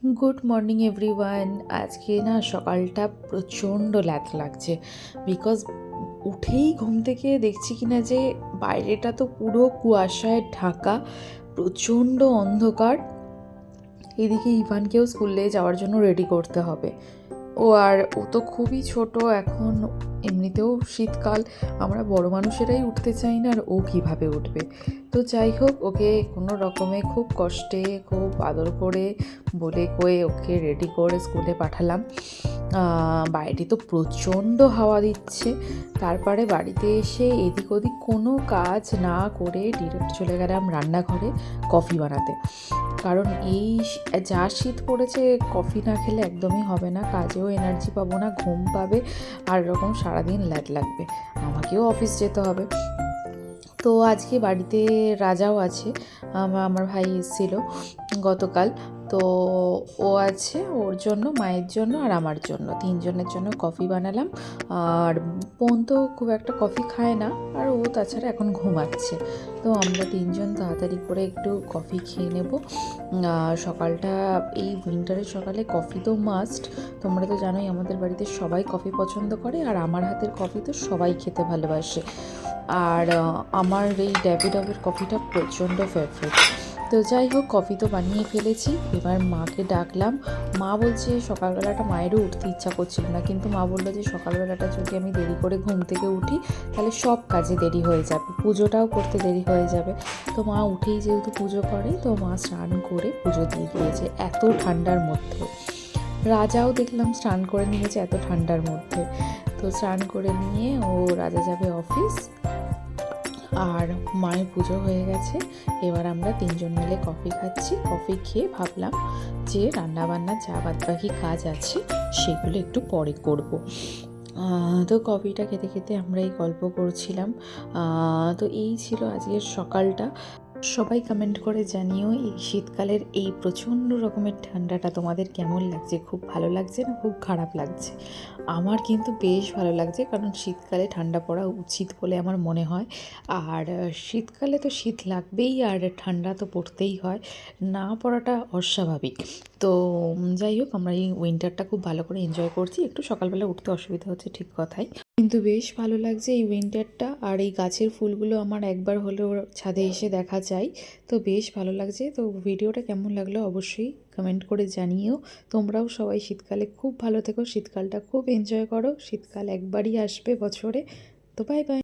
Good morning everyone. আজকে না সকালটা প্রচণ্ড ল্যাদ লাগছে, বিকজ উঠেই ঘুম থেকে দেখছি কিনা যে বাইরেটা তো পুরো কুয়াশায় ঢাকা, প্রচণ্ড অন্ধকার। এদিকে ইভানকেও স্কুলে যাওয়ার জন্য রেডি করতে হবে। ও তো খুবই ছোট এখন, এমনিতেও শীতকাল, আমরা বড় মানুষেরাই উঠতে চাই না, আর ও কীভাবে উঠবে। তো যাই হোক, ওকে কোনো রকমে খুব কষ্টে খুব আদর করে বলে কয়ে ওকে রেডি করে স্কুলে পাঠালাম। বাইরে তো প্রচণ্ড হাওয়া দিচ্ছে। তারপরে বাড়িতে এসে এদিক ওদিক কোনো কাজ না করে ডিরেক্ট চলে গেলাম রান্নাঘরে কফি বানাতে। কারণ এই যা শীত পড়েছে, কফি না খেলে একদমই হবে না, কাজেও এনার্জি পাবো না, ঘুম পাবে, আর এরকম সারাদিন ল্যাদ লাগবে, আমাকেও অফিস যেতে হবে। তো আজকে বাড়িতে রাজাও আছে, আমার ভাই এসেছিলো গতকাল, তো ও আছে, ওর জন্য, মায়ের জন্য আর আমার জন্য, তিনজনের জন্য কফি বানালাম। আর বোন তো খুব একটা কফি খায় না, আর ও তাছাড়া এখন ঘুমাচ্ছে। তো আমরা তিনজন তাড়াতাড়ি করে একটু কফি খেয়ে নেব। সকালটা, এই উইন্টারের সকালে কফি তো মাস্ট। তোমরা তো জানোই আমাদের বাড়িতে সবাই কফি পছন্দ করে, আর আমার হাতের কফি তো সবাই খেতে ভালোবাসে। আর আমার এই ড্যাভিডাবের কফিটা প্রচণ্ড ফেভারিট। তো যাই হোক, কফি তো বানিয়ে ফেলেছি, এবার মাকে ডাকলাম। মা বলছে সকালবেলাটা মায়েরও উঠতে ইচ্ছা করছিল না, কিন্তু মা বললো যে সকালবেলাটা যদি আমি দেরি করে ঘুম থেকে উঠি তাহলে সব কাজে দেরি হয়ে যাবে, পুজোটাও করতে দেরি হয়ে যাবে। তো মা উঠেই যেহেতু পুজো করে, তো মা স্নান করে পুজো দিয়ে দিয়েছে এত ঠান্ডার মধ্যে। রাজাও দেখলাম স্নান করে নিয়েছে এত ঠান্ডার মধ্যে। তো স্নান করে নিয়ে ও রাজা যাবে অফিস, আর মায়ের পুজো হয়ে গেছে। এবার আমরা তিনজন মিলে কফি খাচ্ছি। কফি খেয়ে ভাবলাম যে রান্নাবান্না যা বাদবাকি কাজ আছে সেগুলো একটু পরে করব। তো কফিটা খেতে খেতে আমরা এই গল্প করছিলাম। তো এই ছিল আজকের সকালটা। সবাই কমেন্ট করে জানিও এই শীতকালের এই প্রচণ্ড রকমের ঠান্ডাটা তোমাদের কেমন লাগছে, খুব ভালো লাগছে না খুব খারাপ লাগছে? আমার কিন্তু বেশ ভালো লাগছে, কারণ শীতকালে ঠান্ডা পড়া উচিত বলে আমার মনে হয়। আর শীতকালে তো শীত লাগবেই, আর ঠান্ডা তো পড়তেই হয়, না পড়াটা অস্বাভাবিক। তো যাই হোক, আমরা এই উইন্টারটা খুব ভালো করে এনজয় করছি। একটু সকালবেলা উঠতে অসুবিধা হচ্ছে, ঠিক কথাই, কিন্তু বেশ ভালো লাগছে এই উইন্টারটা। আর এই গাছের ফুলগুলো আমার একবার হলেও ছাদে এসে দেখা যায়, তো বেশ ভালো লাগছে। তো ভিডিওটা কেমন লাগলো অবশ্যই কমেন্ট করে জানিও। তোমরাও সবাই শীতকালে খুব ভালো থেকো, শীতকালটা খুব এনজয় করো, শীতকাল একবারই আসবে বছরে। তো বাই বাই।